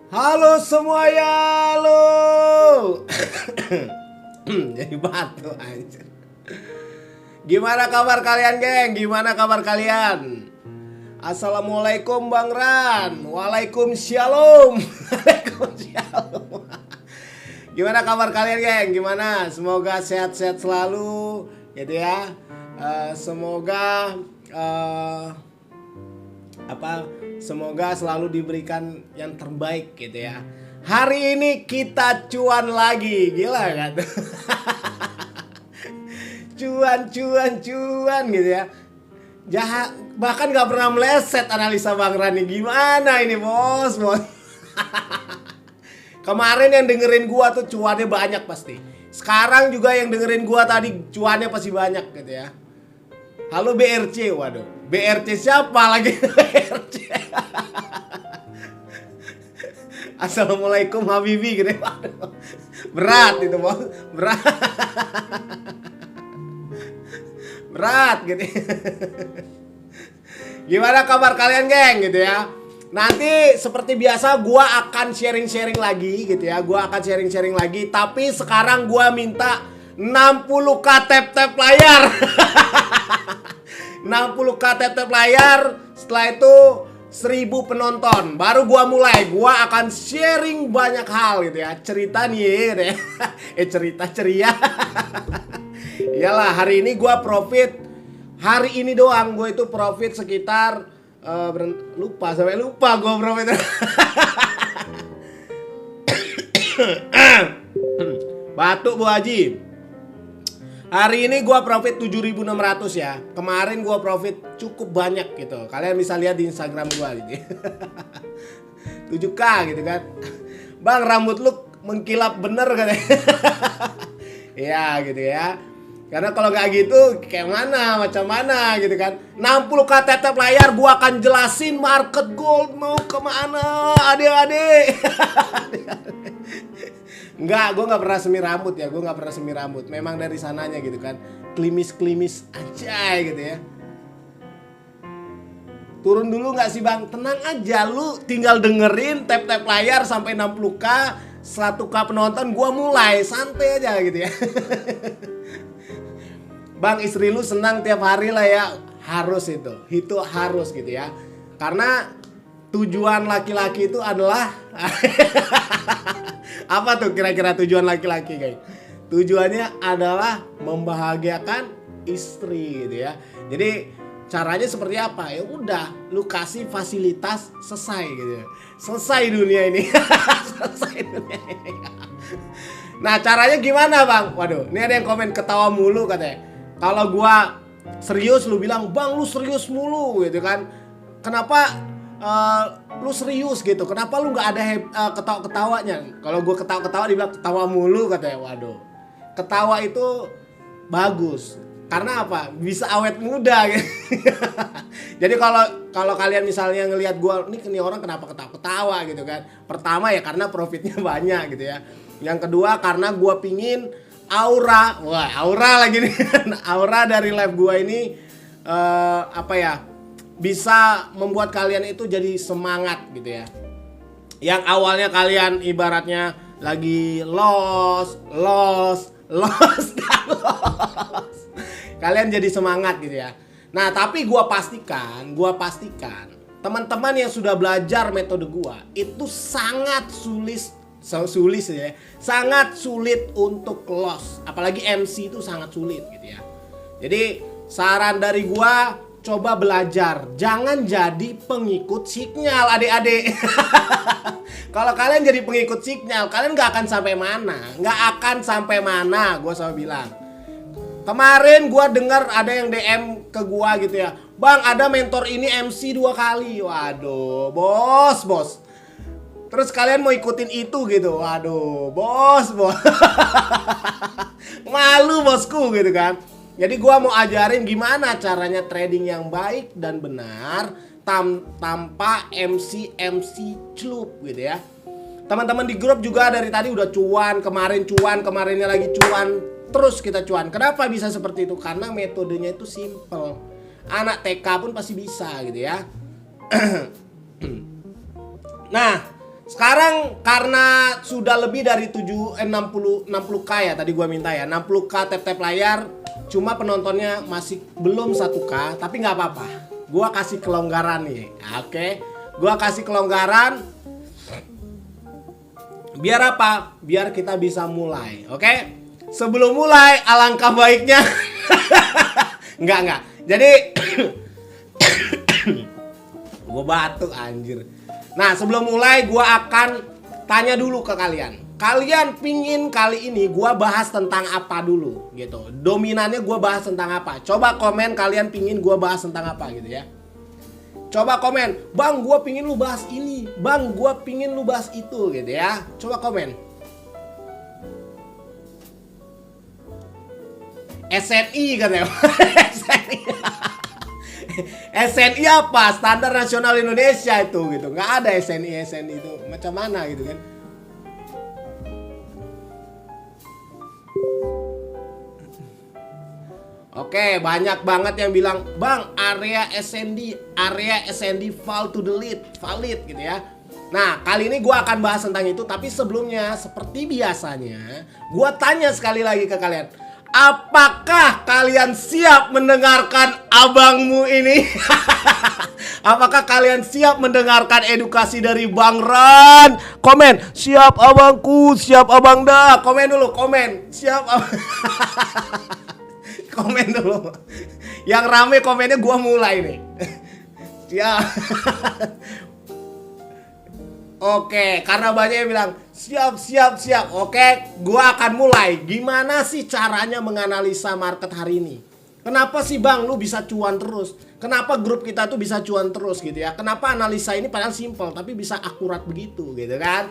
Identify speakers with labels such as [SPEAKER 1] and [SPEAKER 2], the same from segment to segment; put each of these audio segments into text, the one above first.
[SPEAKER 1] Halo semuanya, halo. Jadi batu anjir. Gimana kabar kalian, geng? Gimana kabar kalian? Assalamualaikum Bang Ran. Waalaikumsalam. Waalaikumsalam. Gimana kabar kalian, geng? Gimana? Semoga sehat-sehat selalu, gitu ya. Semoga Semoga selalu diberikan yang terbaik gitu ya. Hari ini kita cuan lagi, gila kan? cuan gitu ya. Jahat, bahkan gak pernah meleset analisa Bang Rani. Gimana ini bos? Kemarin yang dengerin gua tuh cuannya banyak pasti. Sekarang juga yang dengerin gua tadi cuannya pasti banyak gitu ya. Halo BRC, waduh. BRC siapa lagi? BRC. Assalamualaikum Habibi gitu. Waduh. Berat itu, bos. Berat. Berat gitu. Gimana kabar kalian, geng, gitu ya. Nanti seperti biasa gua akan sharing-sharing lagi gitu ya. Gua akan sharing-sharing lagi, tapi sekarang gua minta 60k tap-tap layar. 60k tap-tap layar. Setelah itu 1000 penonton. Baru gua mulai. Gua akan sharing banyak hal gitu ya. Cerita nih gitu ya. Cerita ceria. Iyalah, hari ini gua profit. Hari ini doang gua itu profit sekitar lupa gua profit. Batuk Bu Haji. Hari ini gua profit 7.600 ya. Kemarin gua profit cukup banyak gitu. Kalian bisa lihat di Instagram gua gitu. 7k gitu kan. Bang, rambut lu mengkilap bener katanya. Ya gitu ya. Karena kalau nggak gitu kayak mana, macam mana gitu kan. 60k tetep layar gua akan jelasin market gold mau kemana adik-adik. Enggak, gue gak pernah semi rambut ya. Gue gak pernah semi rambut. Memang dari sananya gitu kan. Klimis-klimis aja gitu ya. Turun dulu gak sih bang? Tenang aja, lu tinggal dengerin tap-tap layar sampai 60k 100k penonton, gue mulai. Santai aja gitu ya. Bang, istri lu senang tiap hari lah ya. Harus itu. Itu harus gitu ya. Karena tujuan laki-laki itu adalah apa tuh kira-kira tujuan laki-laki, guys? Tujuannya adalah membahagiakan istri gitu ya. Jadi caranya seperti apa? Ya udah, lu kasih fasilitas, selesai gitu ya. Selesai dunia ini. Selesai dunia ini. Nah, caranya gimana, Bang? Waduh, ini ada yang komen ketawa mulu katanya. Kalau gua serius lu bilang, "Bang, lu serius mulu." gitu kan. Kenapa lu serius gitu? Kenapa lu nggak ada ketawa-ketawanya? Kalau gue ketawa-ketawa dibilang ketawa mulu katanya. Waduh, ketawa itu bagus, Karena apa? Bisa awet muda gitu. Jadi kalau kalian misalnya ngelihat gua, nih orang kenapa ketawa-ketawa gitu kan. Pertama ya karena profitnya banyak gitu ya. Yang kedua karena gua pingin aura lagi nih. Aura dari live gua ini bisa membuat kalian itu jadi semangat gitu ya. Yang awalnya kalian ibaratnya lagi lost. Kalian jadi semangat gitu ya. Nah, tapi gua pastikan teman-teman yang sudah belajar metode gua itu sangat sulit ya. Sangat sulit untuk loss. Apalagi MC itu sangat sulit gitu ya. Jadi, saran dari gua coba belajar, jangan jadi pengikut signal adik-adik. Kalau kalian jadi pengikut signal, kalian gak akan sampai mana. Gue selalu bilang. Kemarin gue dengar ada yang DM ke gue gitu ya, bang ada mentor ini MC 2 kali. Waduh, bos. Terus kalian mau ikutin itu gitu, waduh, bos. Malu bosku gitu kan. Jadi gua mau ajarin gimana caranya trading yang baik dan benar tanpa MC celup gitu ya. Teman-teman di grup juga dari tadi udah kemarinnya lagi cuan, terus kita cuan. Kenapa bisa seperti itu? Karena metodenya itu simple. Anak TK pun pasti bisa gitu ya. Nah, sekarang karena sudah lebih dari 60k ya tadi gua minta ya, 60k tap layar. Cuma penontonnya masih belum 1k, tapi nggak apa-apa. Gua kasih kelonggaran nih, oke? Gua kasih kelonggaran. Biar apa? Biar kita bisa mulai, oke? Sebelum mulai, alangkah baiknya. Enggak. Jadi, gua batuk anjir. Nah, sebelum mulai, gua akan tanya dulu ke kalian. Kalian pingin kali ini gua bahas tentang apa dulu gitu. Dominannya gua bahas tentang apa. Coba komen kalian pingin gua bahas tentang apa gitu ya. Coba komen, bang gua pingin lu bahas ini, bang gua pingin lu bahas itu gitu ya. Coba komen. SNI katanya. SNI apa? Standar Nasional Indonesia itu gitu. Nggak ada SNI itu. Macam mana gitu kan. Oke, banyak banget yang bilang, bang, area SND valid gitu ya. Nah, kali ini gue akan bahas tentang itu, tapi sebelumnya, seperti biasanya, gue tanya sekali lagi ke kalian, apakah kalian siap mendengarkan abangmu ini? Apakah kalian siap mendengarkan edukasi dari Bang Ran? Komen, siap abangku, siap abang dah. Komen dulu, komen, siap abang. Komen dulu. Yang rame komennya gua mulai nih. Siap. Oke, karena banyak yang bilang siap. Oke, gua akan mulai. Gimana sih caranya menganalisa market hari ini? Kenapa sih bang lu bisa cuan terus? Kenapa grup kita tuh bisa cuan terus gitu ya? Kenapa analisa ini padahal simple tapi bisa akurat begitu gitu kan?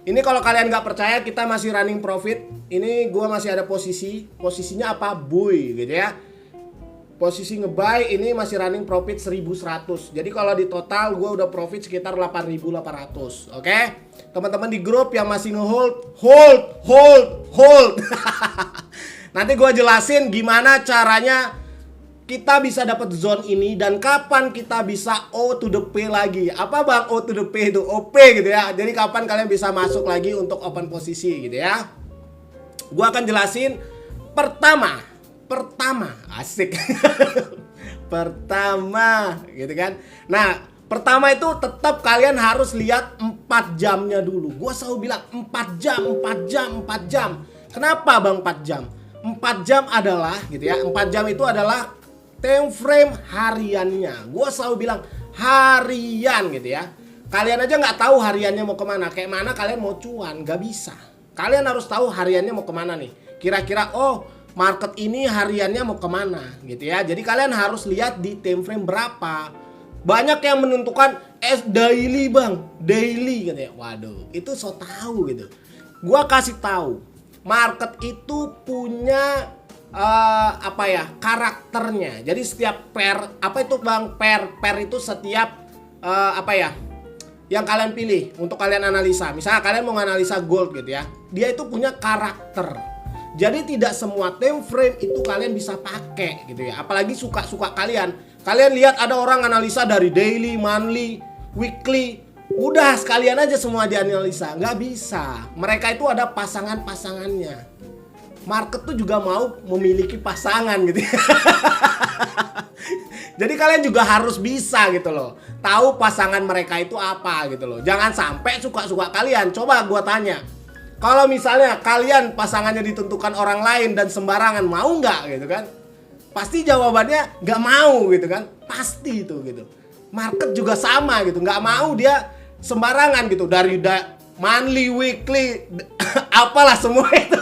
[SPEAKER 1] Ini kalau kalian nggak percaya, kita masih running profit. Ini gua masih ada posisinya apa? Buy gitu ya. Posisi ngebuy ini masih running profit 1100. Jadi kalau di total gua udah profit sekitar 8800. Oke? Teman-teman di grup yang masih hold. Nanti gua jelasin gimana caranya kita bisa dapat zone ini dan kapan kita bisa O to the P lagi. Apa bang O to the P itu? OP gitu ya. Jadi kapan kalian bisa masuk lagi untuk open posisi gitu ya. Gua akan jelasin pertama asik. Pertama gitu kan. Nah, pertama itu tetap kalian harus lihat 4 jamnya dulu. Gua selalu bilang 4 jam. Kenapa bang 4 jam? 4 jam adalah gitu ya. 4 jam itu adalah time frame hariannya. Gue selalu bilang harian gitu ya. Kalian aja nggak tahu hariannya mau kemana. Kayak mana kalian mau cuan, nggak bisa. Kalian harus tahu hariannya mau kemana nih. Kira-kira market ini hariannya mau kemana gitu ya. Jadi kalian harus lihat di time frame berapa. Banyak yang menentukan daily bang, daily gitu ya. Waduh, itu tahu gitu. Gue kasih tahu, market itu punya apa ya, karakternya. Jadi setiap pair, apa itu Bang? Pair itu setiap apa ya, yang kalian pilih untuk kalian analisa. Misalnya kalian mau analisa gold gitu ya, dia itu punya karakter. Jadi tidak semua time frame itu kalian bisa pakai gitu ya. Apalagi suka-suka kalian. Kalian lihat ada orang analisa dari daily, monthly, weekly, udah sekalian aja semua dianalisa. Nggak bisa. Mereka itu ada pasangan-pasangannya. Market tuh juga mau memiliki pasangan gitu ya. Jadi kalian juga harus bisa gitu loh, tahu pasangan mereka itu apa gitu loh. Jangan sampai suka-suka kalian. Coba gua tanya, kalau misalnya kalian pasangannya ditentukan orang lain dan sembarangan, mau nggak gitu kan? Pasti jawabannya nggak mau gitu kan? Pasti itu gitu. Market juga sama gitu, nggak mau dia sembarangan gitu, dari monthly, weekly, apalah semua itu.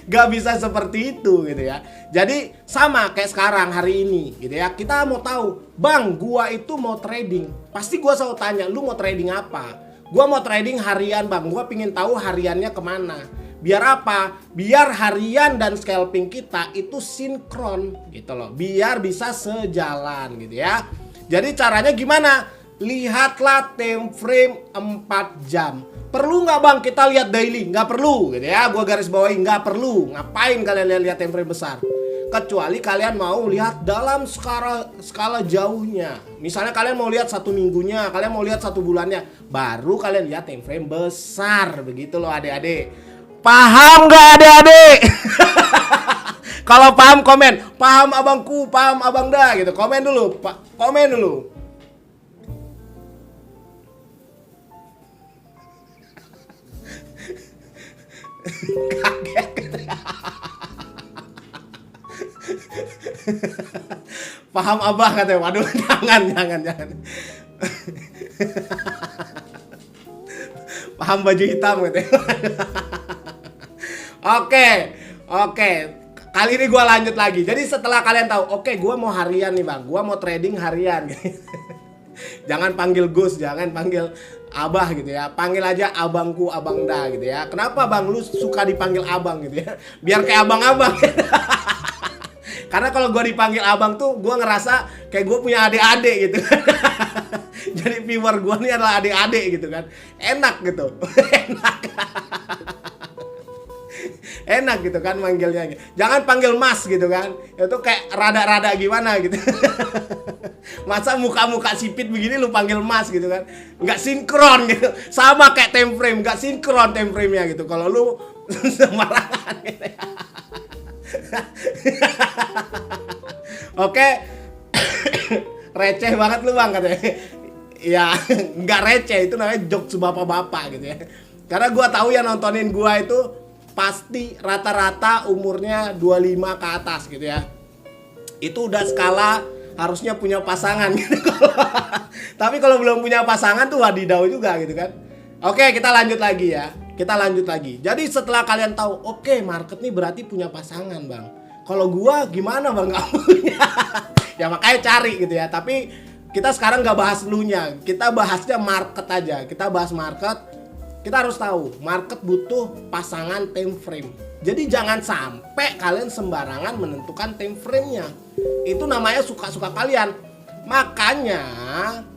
[SPEAKER 1] Gak bisa seperti itu gitu ya. Jadi sama kayak sekarang hari ini gitu ya. Kita mau tahu, Bang, gua itu mau trading. Pasti gua selalu tanya, lu mau trading apa? Gua mau trading harian, Bang. Gua pingin tahu hariannya kemana. Biar apa? Biar harian dan scalping kita itu sinkron gitu loh. Biar bisa sejalan gitu ya. Jadi caranya gimana? Lihatlah time frame 4 jam. Perlu nggak Bang kita lihat daily? Nggak perlu gitu ya. Gua garis bawahi, nggak perlu. Ngapain kalian lihat time frame besar? Kecuali kalian mau lihat dalam skala jauhnya. Misalnya kalian mau lihat 1 minggunya, kalian mau lihat 1 bulannya, baru kalian lihat time frame besar. Begitu loh adik-adik. Paham nggak adik-adik? Kalau paham komen, paham abangku, paham abang dah gitu. Komen dulu, Pak. Komen dulu. Kaget. Paham abah katanya. Waduh, jangan. Paham baju hitam katanya. Oke. Kali ini gue lanjut lagi. Jadi setelah kalian tahu, oke, gue mau harian nih Bang. Gue mau trading harian. Jangan panggil Gus, jangan panggil Abah gitu ya. Panggil aja abangku, abang dah gitu ya. Kenapa Bang lu suka dipanggil abang gitu ya? Biar kayak abang-abang. Karena kalau gue dipanggil abang tuh gue ngerasa kayak gue punya adik-adik gitu. Jadi viewer gue nih adalah adik-adik gitu kan. Enak gitu. Enak gitu kan manggilnya. Jangan panggil Mas gitu kan. Itu kayak rada-rada gimana gitu. Masa muka-muka sipit begini lu panggil Mas gitu kan. Nggak sinkron gitu. Sama kayak time frame, nggak sinkron time frame-nya gitu. Kalau lu sembarangan gitu ya. Oke. Receh banget lu Bang katanya. Ya, nggak receh, itu namanya jokes bapak-bapak gitu ya. Karena gua tahu yang nontonin gua itu pasti rata-rata umurnya 25 ke atas gitu ya. Itu udah skala harusnya punya pasangan gitu. Tapi kalau belum punya pasangan tuh wadidaw juga gitu kan. Oke, kita lanjut lagi ya. Jadi setelah kalian tahu, oke, market nih berarti punya pasangan Bang. Kalau gua gimana Bang, nggak punya. Ya makanya cari gitu ya. Tapi kita sekarang nggak bahas lunya. Kita bahasnya market aja. Kita bahas market. Kita harus tahu, market butuh pasangan time frame. Jadi jangan sampai kalian sembarangan menentukan time frame-nya. Itu namanya suka-suka kalian. Makanya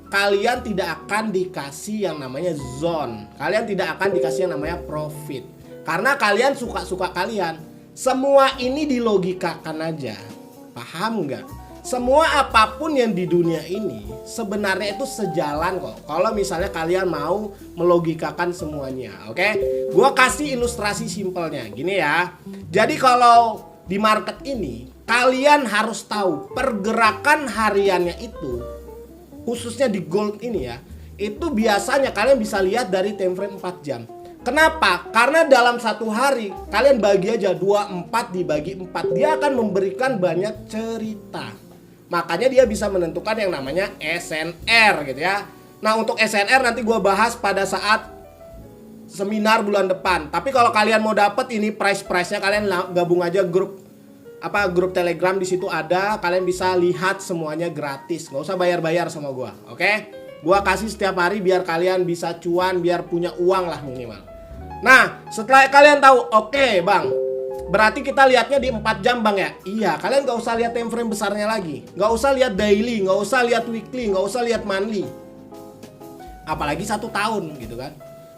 [SPEAKER 1] kalian tidak akan dikasih yang namanya zone. Kalian tidak akan dikasih yang namanya profit. Karena kalian suka-suka kalian. Semua ini dilogikakan aja. Paham nggak? Semua apapun yang di dunia ini sebenarnya itu sejalan kok. Kalau misalnya kalian mau melogikakan semuanya, oke? Gua kasih ilustrasi simpelnya, gini ya. Jadi kalau di market ini kalian harus tahu pergerakan hariannya itu, khususnya di gold ini ya, itu biasanya kalian bisa lihat dari time frame 4 jam. Kenapa? Karena dalam satu hari kalian bagi aja 24 dibagi 4, dia akan memberikan banyak cerita. Makanya dia bisa menentukan yang namanya SNR gitu ya. Nah untuk SNR nanti gue bahas pada saat seminar bulan depan. Tapi kalau kalian mau dapet ini price-nya, kalian gabung aja grup Telegram, di situ ada. Kalian bisa lihat semuanya gratis, nggak usah bayar-bayar sama gue, oke? Gue kasih setiap hari biar kalian bisa cuan, biar punya uang lah minimal. Nah setelah kalian tahu, oke Bang, Berarti kita lihatnya di 4 jam bang ya? Iya, kalian nggak usah lihat time frame besarnya lagi. Nggak usah lihat daily, nggak usah lihat weekly, nggak usah lihat monthly. Apalagi 1 tahun gitu kan.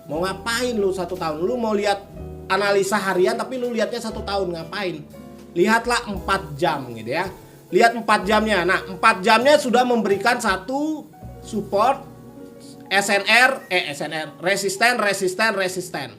[SPEAKER 1] Mau ngapain lu 1 tahun? Lu mau lihat analisa harian tapi lu lihatnya 1 tahun, ngapain? Lihatlah 4 jam gitu ya. Lihat 4 jamnya. Nah 4 jamnya sudah memberikan satu support SNR, resisten.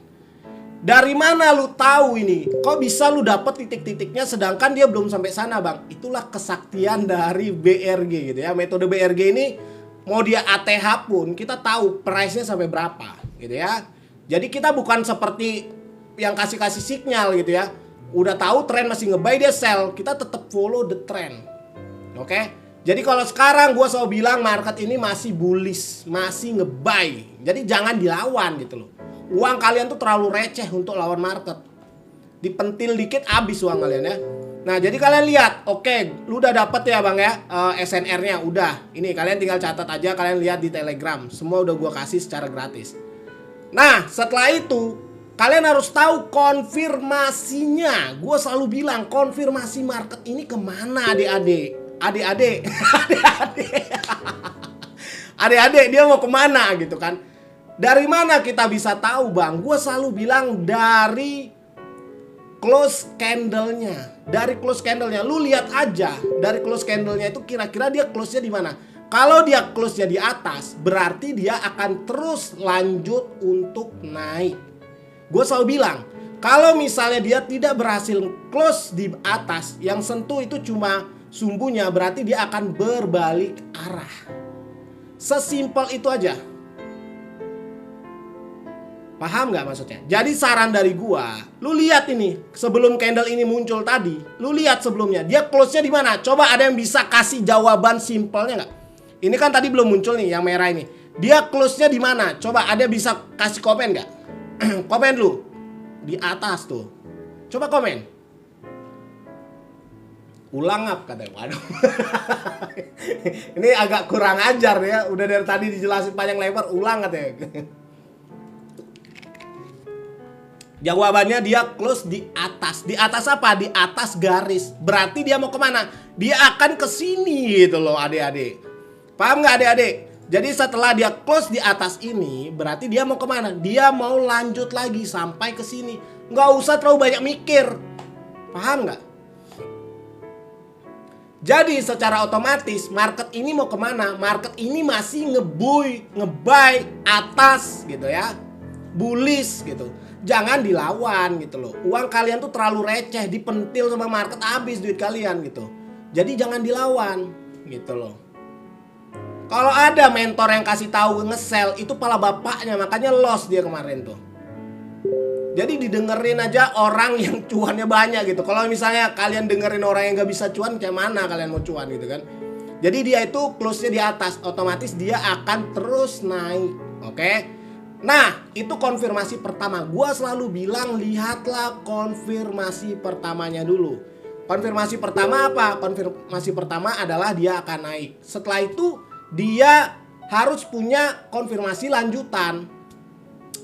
[SPEAKER 1] Dari mana lu tahu ini? Kok bisa lu dapet titik-titiknya sedangkan dia belum sampai sana bang? Itulah kesaktian dari BRG gitu ya. Metode BRG ini mau dia ATH pun kita tahu price-nya sampai berapa gitu ya. Jadi kita bukan seperti yang kasih sinyal gitu ya. Udah tahu tren masih nge-buy dia sell, kita tetap follow the trend. Oke? Jadi kalau sekarang gue selalu bilang market ini masih bullish, masih nge-buy. Jadi jangan dilawan gitu loh. Uang kalian tuh terlalu receh untuk lawan market. Dipentil dikit habis uang kalian ya. Nah jadi kalian lihat, oke, lu udah dapet ya bang ya SNR-nya udah. Ini kalian tinggal catat aja, kalian lihat di Telegram. Semua udah gue kasih secara gratis. Nah setelah itu kalian harus tahu konfirmasinya. Gue selalu bilang konfirmasi market ini kemana adik-adik. Adik-adik dia mau kemana gitu kan. Dari mana kita bisa tahu bang? Gue selalu bilang dari close candle-nya. Dari close candle-nya, lu lihat aja dari close candle-nya itu kira-kira dia close-nya di mana. Kalau dia close-nya di atas, berarti dia akan terus lanjut untuk naik. Gue selalu bilang, kalau misalnya dia tidak berhasil close di atas, yang sentuh itu cuma sumbunya, berarti dia akan berbalik arah. Sesimpel itu aja. Paham nggak maksudnya? Jadi saran dari gua, lu lihat ini sebelum candle ini muncul tadi, lu lihat sebelumnya dia close-nya di mana? Coba ada yang bisa kasih jawaban simpelnya nggak? Ini kan tadi belum muncul nih yang merah ini. Dia close-nya di mana? Coba ada yang bisa kasih komen nggak? Komen lu di atas tuh. Coba komen. Ulang up katanya. Waduh. Ini agak kurang ajar ya. Udah dari tadi dijelasin panjang lebar, ulang katanya. Jawabannya dia close di atas. Di atas apa? Di atas garis. Berarti dia mau kemana? Dia akan ke sini gitu loh adik-adik. Paham nggak adik-adik? Jadi setelah dia close di atas ini, berarti dia mau kemana? Dia mau lanjut lagi sampai ke sini. Nggak usah terlalu banyak mikir. Paham nggak? Jadi secara otomatis market ini mau kemana? Market ini masih ngebuy atas gitu ya. Bullish gitu. Jangan dilawan gitu loh. Uang kalian tuh terlalu receh, dipentil sama market, habis duit kalian gitu. Jadi jangan dilawan gitu loh. Kalau ada mentor yang kasih tahu nge-sell, itu pala bapaknya, makanya loss dia kemarin tuh. Jadi didengerin aja orang yang cuannya banyak gitu. Kalau misalnya kalian dengerin orang yang gak bisa cuan, kayak mana kalian mau cuan gitu kan. Jadi dia itu close-nya di atas, otomatis dia akan terus naik. Oke? Nah, itu konfirmasi pertama. Gua selalu bilang lihatlah konfirmasi pertamanya dulu. Konfirmasi pertama apa? Konfirmasi pertama adalah dia akan naik. Setelah itu dia harus punya konfirmasi lanjutan.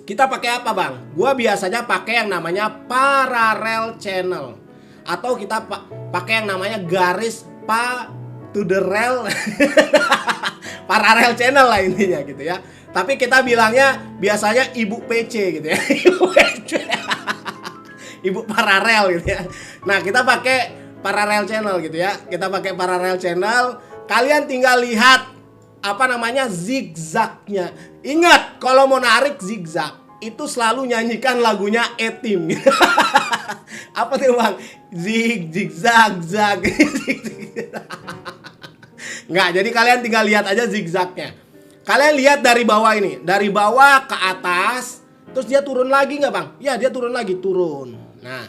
[SPEAKER 1] Kita pakai apa bang? Gua biasanya pakai yang namanya parallel channel. Atau kita pakai yang namanya garis to the rail. Parallel channel lah intinya gitu ya. Tapi kita bilangnya biasanya ibu PC gitu ya. Ibu PC. Ibu paralel gitu ya. Nah kita pakai parallel channel gitu ya. Kita pakai parallel channel. Kalian tinggal lihat apa namanya zigzagnya. Ingat kalau mau narik zigzag itu selalu nyanyikan lagunya E-Team. Apa tuh bang? Zigzag zag. Nggak, jadi kalian tinggal lihat aja zigzagnya. Kalian lihat dari bawah ini, dari bawah ke atas, terus dia turun lagi nggak bang? Ya dia turun lagi, turun. Nah,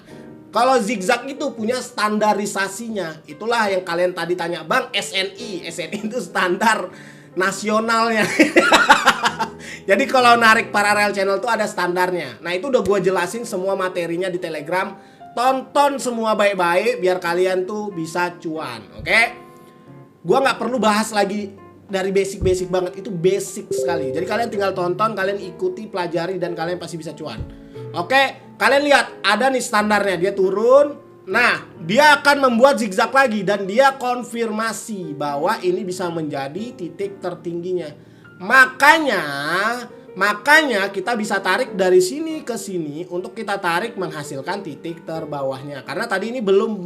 [SPEAKER 1] kalau zigzag itu punya standarisasinya. Itulah yang kalian tadi tanya, bang SNI itu standar nasionalnya. Jadi kalau narik parallel channel tuh ada standarnya. Nah itu udah gue jelasin semua materinya di Telegram. Tonton semua baik-baik biar kalian tuh bisa cuan, oke? Gue nggak perlu bahas lagi dari basic banget, itu basic sekali. Jadi kalian tinggal tonton, kalian ikuti, pelajari dan kalian pasti bisa cuan. Oke, Kalian lihat ada nih standarnya, dia turun. Nah, dia akan membuat zigzag lagi dan dia konfirmasi bahwa ini bisa menjadi titik tertingginya. Makanya kita bisa tarik dari sini ke sini untuk kita tarik menghasilkan titik terbawahnya. Karena tadi ini belum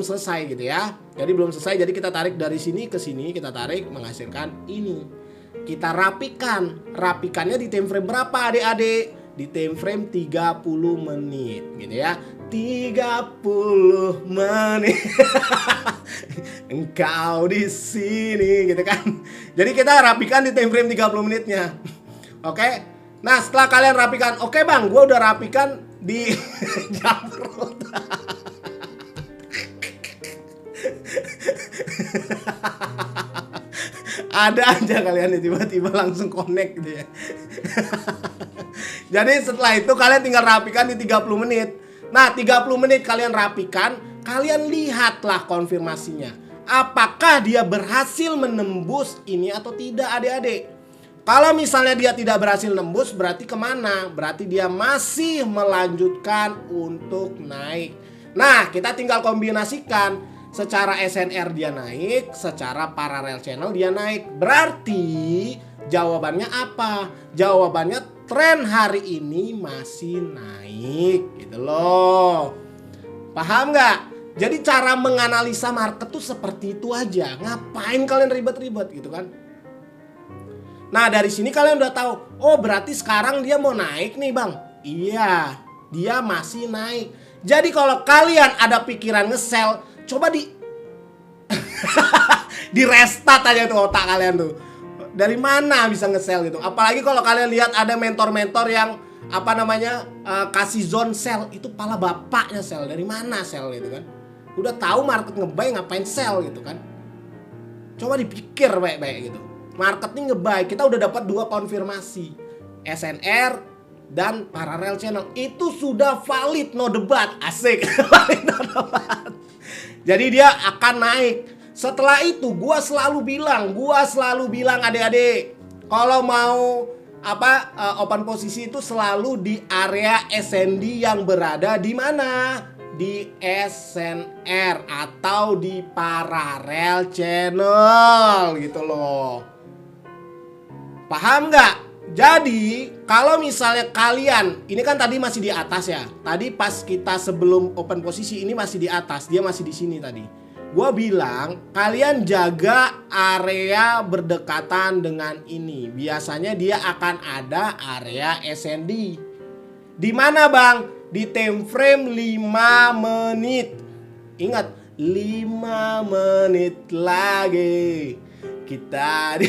[SPEAKER 1] selesai gitu ya. Jadi belum selesai, jadi kita tarik dari sini ke sini, kita tarik menghasilkan ini. Kita rapikannya di time frame berapa adik-adik? Di time frame 30 menit gitu ya. 30 menit. Engkau di sini gitu kan. Jadi kita rapikan di time frame 30 menitnya. Oke. Nah, setelah kalian rapikan, oke Bang, gua udah rapikan di jamrut. Ada aja kalian tiba-tiba langsung connect gitu ya. Jadi setelah itu kalian tinggal rapikan di 30 menit. Nah, 30 menit kalian rapikan, kalian lihatlah konfirmasinya. Apakah dia berhasil menembus ini atau tidak adik-adik? Kalau misalnya dia tidak berhasil nembus, berarti kemana? Berarti dia masih melanjutkan untuk naik. Nah, kita tinggal kombinasikan. Secara SNR dia naik, secara parallel channel dia naik. Berarti jawabannya apa? Jawabannya tren hari ini masih naik gitu loh. Paham nggak? Jadi cara menganalisa market tuh seperti itu aja. Ngapain kalian ribet-ribet gitu kan? Nah, dari sini kalian udah tahu. Oh, berarti sekarang dia mau naik nih Bang. Iya, dia masih naik. Jadi kalau kalian ada pikiran nge-sell, coba di restart aja tuh otak kalian tuh. Dari mana bisa nge-sell gitu? Apalagi kalau kalian lihat ada mentor-mentor yang kasih zone sell, itu pala bapaknya sell. Dari mana sell gitu kan? Udah tahu market nge-buy, ngapain sell gitu kan? Coba dipikir baik-baik gitu. Market ini nge-buy, kita udah dapat 2 konfirmasi. SNR dan parallel channel. Itu sudah valid, no debat. Asik. Valid, no debat. Jadi dia akan naik. Setelah itu gua selalu bilang adik-adik, kalau mau open posisi itu selalu di area SND yang berada di mana? Di SNR atau di parallel channel gitu loh. Paham nggak? Jadi kalau misalnya kalian, ini kan tadi masih di atas ya. Tadi pas kita sebelum open posisi ini masih di atas, dia masih di sini tadi. Gua bilang kalian jaga area berdekatan dengan ini. Biasanya dia akan ada area SND. Di mana Bang? Di time frame 5 menit. Ingat, 5 menit lagi. Kita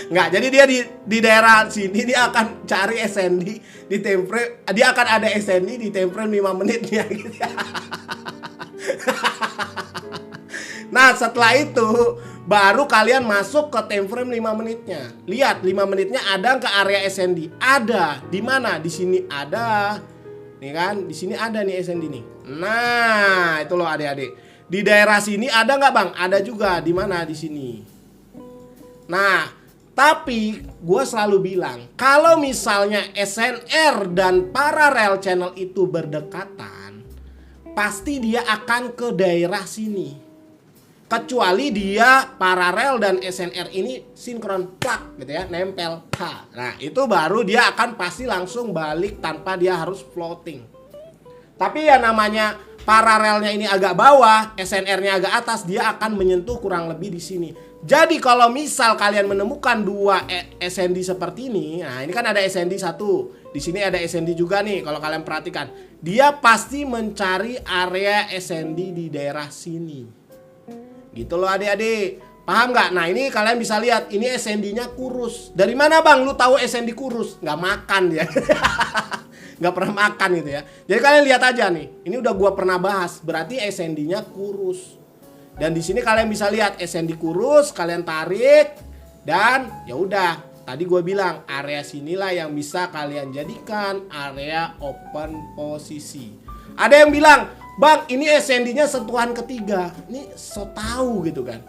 [SPEAKER 1] nggak, jadi dia di daerah sini dia akan cari SND di time frame, dia akan ada SND di time frame 5 menitnya gitu. Nah, setelah itu baru kalian masuk ke time frame 5 menitnya. Lihat 5 menitnya ada ke area SND. Ada. Di mana? Di sini ada. Nih kan, di sini ada nih SND nih. Nah, itu loh adik-adik. Di daerah sini ada nggak Bang? Ada juga. Di mana? Di sini. Nah, tapi gue selalu bilang, kalau misalnya SNR dan parallel channel itu berdekatan, pasti dia akan ke daerah sini. Kecuali dia paralel dan SNR ini sinkron plak gitu ya, nempel. Nah, itu baru dia akan pasti langsung balik tanpa dia harus floating. Tapi ya namanya paralelnya ini agak bawah, SNR-nya agak atas, dia akan menyentuh kurang lebih di sini. Jadi kalau misal kalian menemukan 2 SND seperti ini, nah ini kan ada SND 1, di sini ada SND juga nih. Kalau kalian perhatikan, dia pasti mencari area SND di daerah sini. Gitu loh adik-adik. Paham nggak? Nah ini kalian bisa lihat, ini SND-nya kurus. Dari mana Bang lu tahu SND kurus? Nggak makan dia. Nggak pernah makan gitu ya. Jadi kalian lihat aja nih. Ini udah gua pernah bahas. Berarti SND-nya kurus. Dan di sini kalian bisa lihat SND kurus, kalian tarik dan ya udah. Tadi gue bilang area sinilah yang bisa kalian jadikan area open posisi. Ada yang bilang, Bang, ini SND-nya sentuhan ketiga. Ini so tahu gitu kan.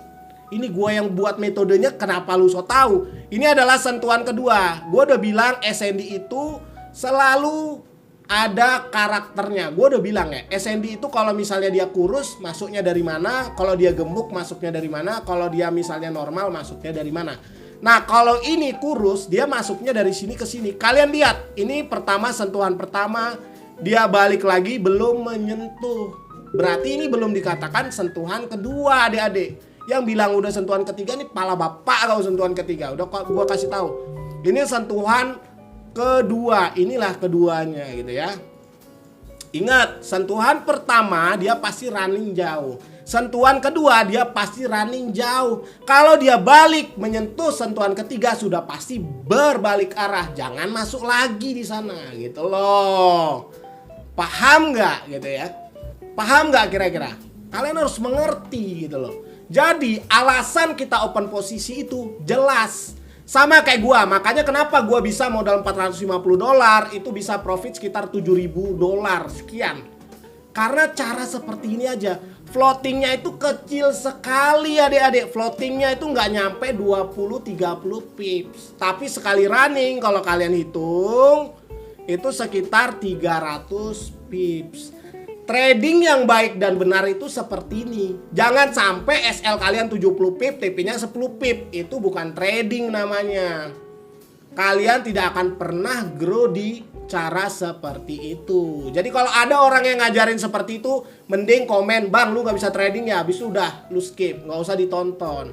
[SPEAKER 1] Ini gue yang buat metodenya, kenapa lu so tahu? Ini adalah sentuhan kedua. Gue udah bilang SND itu selalu ada karakternya. Gue udah bilang ya, SND itu kalau misalnya dia kurus masuknya dari mana, kalau dia gemuk masuknya dari mana, kalau dia misalnya normal masuknya dari mana. Nah kalau ini kurus dia masuknya dari sini ke sini. Kalian lihat, ini pertama sentuhan pertama, dia balik lagi belum menyentuh. Berarti ini belum dikatakan sentuhan kedua adik-adik. Yang bilang udah sentuhan ketiga nih pala bapak kalau sentuhan ketiga. Udah gua kasih tahu. Ini sentuhan kedua, inilah keduanya gitu ya. Ingat, sentuhan pertama dia pasti running jauh. Sentuhan kedua dia pasti running jauh. Kalau dia balik menyentuh sentuhan ketiga sudah pasti berbalik arah. Jangan masuk lagi di sana gitu loh. Paham nggak gitu ya? Paham nggak kira-kira? Kalian harus mengerti gitu loh. Jadi alasan kita open posisi itu jelas. Sama kayak gua, makanya kenapa gua bisa modal $450 itu bisa profit sekitar $7.000 sekian. Karena cara seperti ini aja. Floatingnya itu kecil sekali adik-adik. Floatingnya itu nggak nyampe 20-30 pips. Tapi sekali running kalau kalian hitung itu sekitar 300 pips. Trading yang baik dan benar itu seperti ini. Jangan sampai SL kalian 70 pip, TP-nya 10 pip. Itu bukan trading namanya. Kalian tidak akan pernah grow di cara seperti itu. Jadi kalau ada orang yang ngajarin seperti itu, mending komen, bang lu gak bisa trading ya, habis udah lu skip, gak usah ditonton.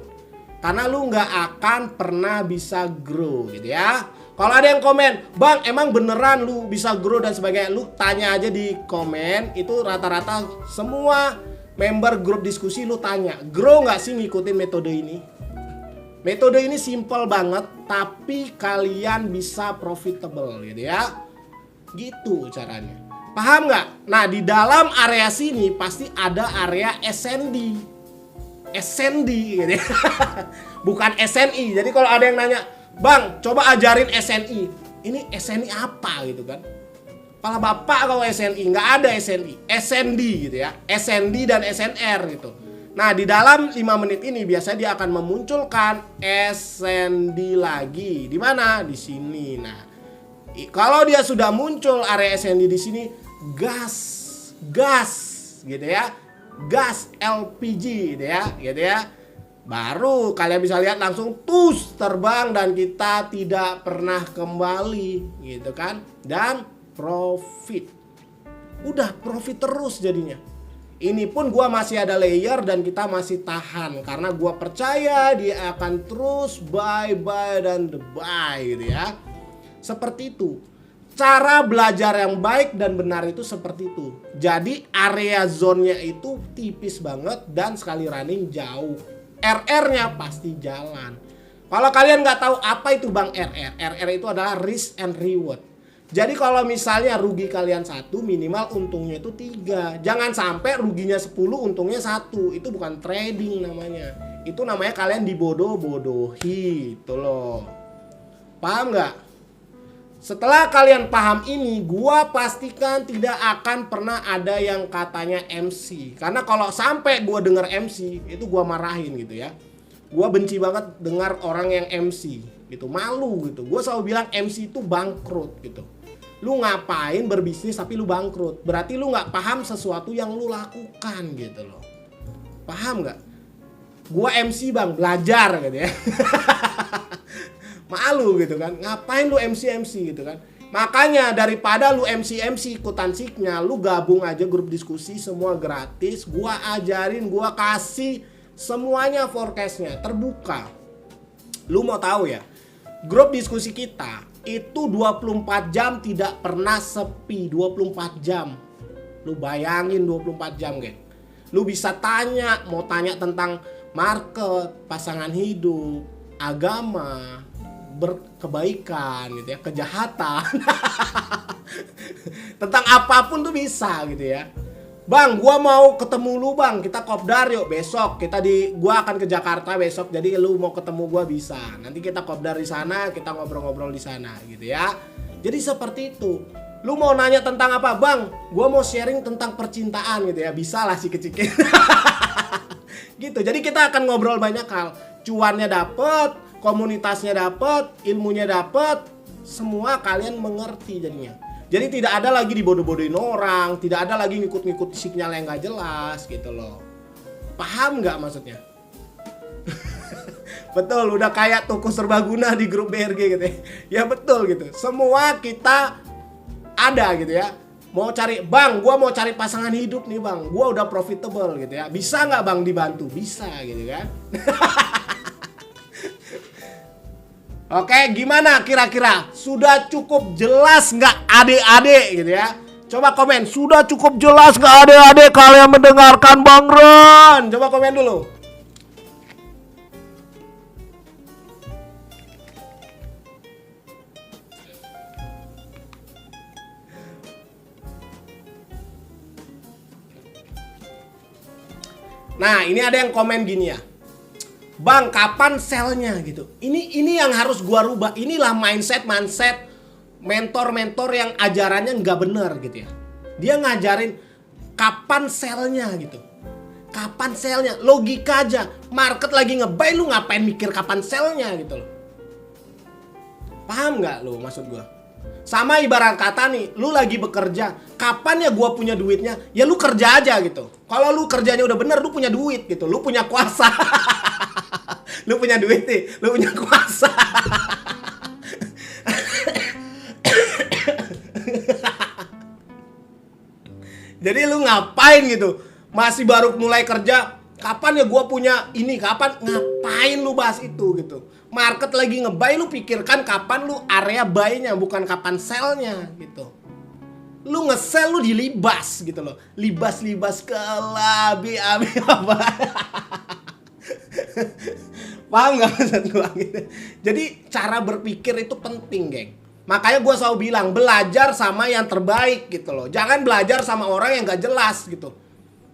[SPEAKER 1] Karena lu gak akan pernah bisa grow gitu ya. Kalau ada yang komen, bang emang beneran lu bisa grow dan sebagainya, lu tanya aja di komen. Itu rata-rata semua member grup diskusi lu tanya, grow gak sih ngikutin metode ini? Metode ini simple banget, tapi kalian bisa profitable gitu ya. Gitu caranya. Paham nggak? Nah di dalam area sini pasti ada area SND. SND gitu ya. Bukan SNI. Jadi kalau ada yang nanya, bang coba ajarin SNI. Ini SNI apa gitu kan? Kepala bapak kalau SNI. Nggak ada SNI. SND gitu ya. SND dan SNR gitu. Nah di dalam 5 menit ini biasanya dia akan memunculkan SND lagi. Di mana? Di sini. Nah kalau dia sudah muncul area SND di sini, gas gitu ya, gas LPG gitu ya, baru kalian bisa lihat langsung tus terbang dan kita tidak pernah kembali gitu kan, dan profit, udah profit terus jadinya. Ini pun gua masih ada layer dan kita masih tahan karena gua percaya dia akan terus buy dan buy gitu ya. Seperti itu. Cara belajar yang baik dan benar itu seperti itu. Jadi area zone-nya itu tipis banget dan sekali running jauh. RR-nya pasti jalan. Kalau kalian nggak tahu apa itu bang RR. RR itu adalah risk and reward. Jadi kalau misalnya rugi kalian 1, minimal untungnya itu 3. Jangan sampai ruginya 10, untungnya 1. Itu bukan trading namanya. Itu namanya kalian dibodoh-bodohi. Itu loh. Paham nggak? Setelah kalian paham ini, gua pastikan tidak akan pernah ada yang katanya MC. Karena kalau sampai gua denger MC, itu gua marahin gitu ya. Gua benci banget dengar orang yang MC gitu, malu gitu. Gua selalu bilang MC itu bangkrut gitu. Lu ngapain berbisnis tapi lu bangkrut? Berarti lu nggak paham sesuatu yang lu lakukan gitu loh. Paham nggak? Gua MC bang, belajar gitu ya. Malu gitu kan, ngapain lu MC gitu kan. Makanya daripada lu MC ikutan siknya, lu gabung aja grup diskusi, semua gratis. Gua ajarin, gua kasih semuanya forecastnya terbuka. Lu mau tahu ya, grup diskusi kita itu 24 jam tidak pernah sepi. 24 jam. Lu bayangin 24 jam geng. Lu bisa tanya, mau tanya tentang market, pasangan hidup, agama, berkebaikan gitu ya, kejahatan. Tentang apapun tuh bisa gitu ya. Bang, gua mau ketemu lu bang, kita kopdar yuk besok. Gua akan ke Jakarta besok, jadi lu mau ketemu gua bisa. Nanti kita kopdar di sana, kita ngobrol-ngobrol di sana gitu ya. Jadi seperti itu. Lu mau nanya tentang apa bang? Gua mau sharing tentang percintaan gitu ya, bisa lah sikit-sikit. Gitu. Jadi kita akan ngobrol banyak hal. Cuannya dapet, komunitasnya dapat, ilmunya dapat, Semua kalian mengerti jadinya. Jadi tidak ada lagi dibodoh-bodohin orang, tidak ada lagi ngikut-ngikut sinyal yang gak jelas gitu loh. Paham nggak maksudnya? Betul, udah kayak toko serbaguna di grup BRG gitu ya. Ya betul gitu. Semua kita ada gitu ya. Mau cari, bang, gua mau cari pasangan hidup nih bang. Gua udah profitable gitu ya. Bisa nggak bang dibantu? Bisa gitu kan. Oke, gimana kira-kira? Sudah cukup jelas nggak adik-adik gitu ya? Coba komen, sudah cukup jelas nggak adik-adik kalian mendengarkan Bang Ron? Coba komen dulu. Nah, ini ada yang komen gini ya. Bang, kapan selnya gitu. Ini yang harus gua rubah. Inilah mindset mentor-mentor yang ajarannya nggak bener gitu ya. Dia ngajarin kapan selnya gitu. Kapan selnya? Logika aja. Market lagi nge-buy, lu ngapain mikir kapan selnya gitu loh. Paham nggak lu maksud gua? Sama ibarat kata nih, lu lagi bekerja, kapan ya gua punya duitnya? Ya lu kerja aja gitu. Kalau lu kerjanya udah bener, lu punya duit gitu. Lu punya kuasa. Lu punya duit nih, lu punya kuasa. Jadi lu ngapain gitu? Masih baru mulai kerja, kapan ya gua punya ini? Kapan? Ngapain lu bahas itu gitu? Market lagi nge-buy, lu pikirkan kapan lu area buy-nya, bukan kapan sell-nya gitu. Lu nge-sell lu dilibas gitu loh. Libas-libas ke labi apa. Paham gak maksud gue gitu? Jadi cara berpikir itu penting, geng. Makanya gue selalu bilang, belajar sama yang terbaik gitu loh. Jangan belajar sama orang yang gak jelas gitu.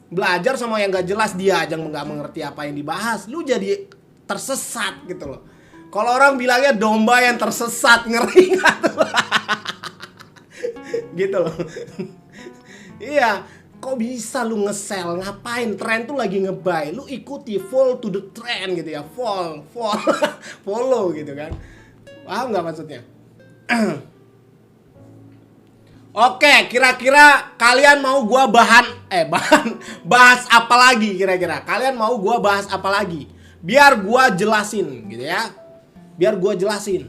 [SPEAKER 1] Belajar sama yang gak jelas, dia aja gak mengerti apa yang dibahas, lu jadi tersesat gitu loh. Kalau orang bilangnya domba yang tersesat, ngeri gak tuh? Gitu loh. Iya, kok bisa lu nge-sell? Ngapain? Tren tuh lagi nge-buy. Lu ikuti, fall to the trend gitu ya. Fall. Follow gitu kan. Paham gak maksudnya? Oke, kira-kira kalian mau gua bahas apa lagi kira-kira? Kalian mau gua bahas apa lagi? Biar gua jelasin gitu ya. Biar gua jelasin.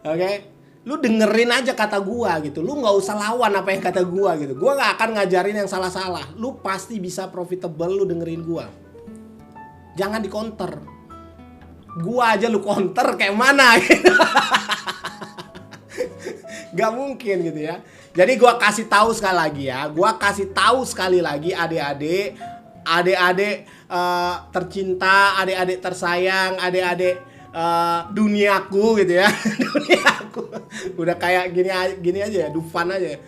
[SPEAKER 1] Oke, lu dengerin aja kata gua gitu. Lu nggak usah lawan apa yang kata gua gitu. Gua nggak akan ngajarin yang salah-salah. Lu pasti bisa profitable, lu dengerin gua. Jangan di counter. Gua aja lu counter kayak mana gitu. Gak mungkin gitu ya. Jadi gua kasih tahu sekali lagi ya. Gua kasih tahu sekali lagi adik-adik tercinta, adik-adik tersayang, adik-adik duniaku gitu ya. Duniaku. Udah kayak gini aja ya, Dufan aja.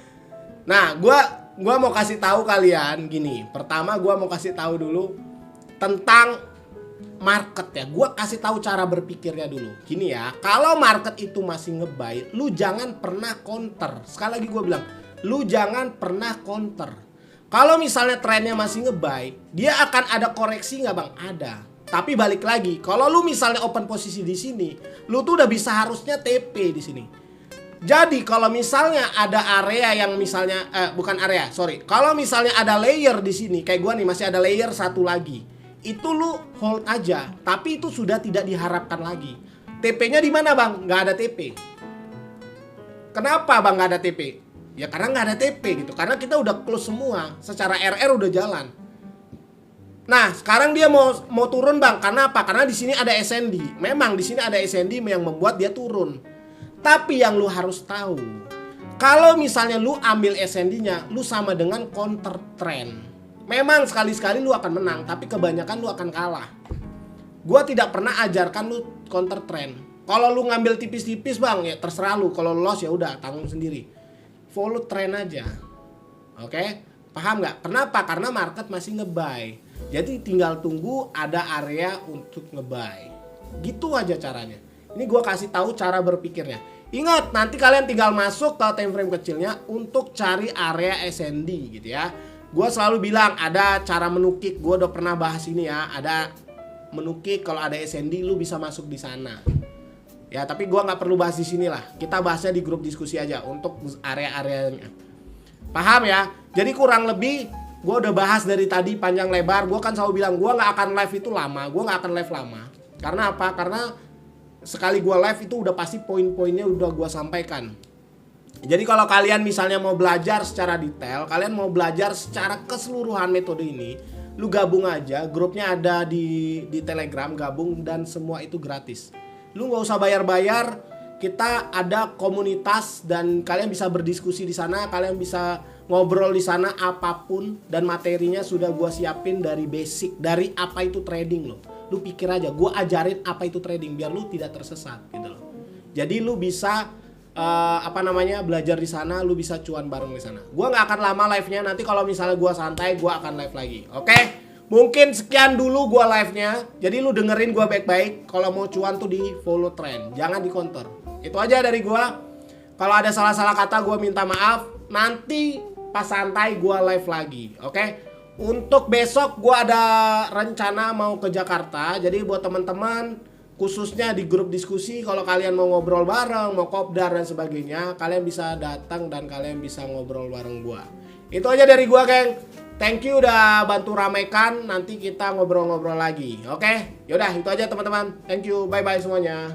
[SPEAKER 1] Nah, gua mau kasih tahu kalian gini. Pertama gua mau kasih tahu dulu tentang market ya. Gua kasih tahu cara berpikirnya dulu. Gini ya, kalau market itu masih nge-buy, lu jangan pernah counter. Sekali lagi gua bilang, lu jangan pernah counter. Kalau misalnya trennya masih nge-buy, dia akan ada koreksi nggak bang? Ada. Tapi balik lagi, kalau lu misalnya open posisi di sini, lu tuh udah bisa harusnya TP di sini. Jadi kalau misalnya ada area yang misalnya bukan area, sorry. Kalau misalnya ada layer di sini, kayak gua nih masih ada layer satu lagi. Itu lu hold aja, tapi itu sudah tidak diharapkan lagi. TP-nya di mana bang? Nggak ada TP. Kenapa bang nggak ada TP? Ya karena nggak ada TP gitu. Karena kita udah close semua, secara RR udah jalan. Nah sekarang dia mau turun bang. Karena apa? Karena di sini ada SND. Memang di sini ada SND yang membuat dia turun. Tapi yang lu harus tahu, kalau misalnya lu ambil SND-nya, lu sama dengan counter trend. Memang sekali-sekali lu akan menang, tapi kebanyakan lu akan kalah. Gua tidak pernah ajarkan lu counter trend. Kalau lu ngambil tipis-tipis bang, ya terserah lu. Kalau loss ya udah tanggung sendiri. Follow trend aja. Oke? Paham nggak? Kenapa? Karena market masih nge-buy. Jadi tinggal tunggu ada area untuk nge-buy. Gitu aja caranya. Ini gua kasih tahu cara berpikirnya. Ingat, nanti kalian tinggal masuk ke time frame kecilnya untuk cari area SND gitu ya. Gue selalu bilang ada cara menukik. Gue udah pernah bahas ini ya. Ada menukik, kalau ada SND lu bisa masuk di sana. Ya, tapi gue nggak perlu bahas di sini lah. Kita bahasnya di grup diskusi aja untuk area-areanya. Paham ya? Jadi kurang lebih gue udah bahas dari tadi panjang lebar. Gue kan selalu bilang gue nggak akan live itu lama. Gue nggak akan live lama. Karena apa? Karena sekali gue live itu udah pasti poin-poinnya udah gue sampaikan. Jadi kalau kalian misalnya mau belajar secara detail, kalian mau belajar secara keseluruhan metode ini, lu gabung aja, grupnya ada di Telegram, gabung dan semua itu gratis. Lu nggak usah bayar-bayar, kita ada komunitas dan kalian bisa berdiskusi di sana, kalian bisa ngobrol di sana apapun dan materinya sudah gua siapin dari basic, dari apa itu trading lo. Lu pikir aja, gua ajarin apa itu trading biar lu tidak tersesat gitu loh. Jadi lu bisa belajar di sana, lu bisa cuan bareng di sana. Gua nggak akan lama live-nya, nanti kalau misalnya gua santai, gua akan live lagi. Oke? Mungkin sekian dulu gua live-nya. Jadi lu dengerin gua baik-baik. Kalau mau cuan tuh di follow trend, jangan di counter. Itu aja dari gua. Kalau ada salah-salah kata gua minta maaf. Nanti pas santai gua live lagi. Oke? Untuk besok gua ada rencana mau ke Jakarta. Jadi buat teman-teman khususnya di grup diskusi, kalau kalian mau ngobrol bareng, mau kopdar dan sebagainya, kalian bisa datang dan kalian bisa ngobrol bareng gua. Itu aja dari gua, geng. Thank you udah bantu ramaikan. Nanti kita ngobrol-ngobrol lagi. Oke? Yaudah, itu aja teman-teman. Thank you. Bye-bye semuanya.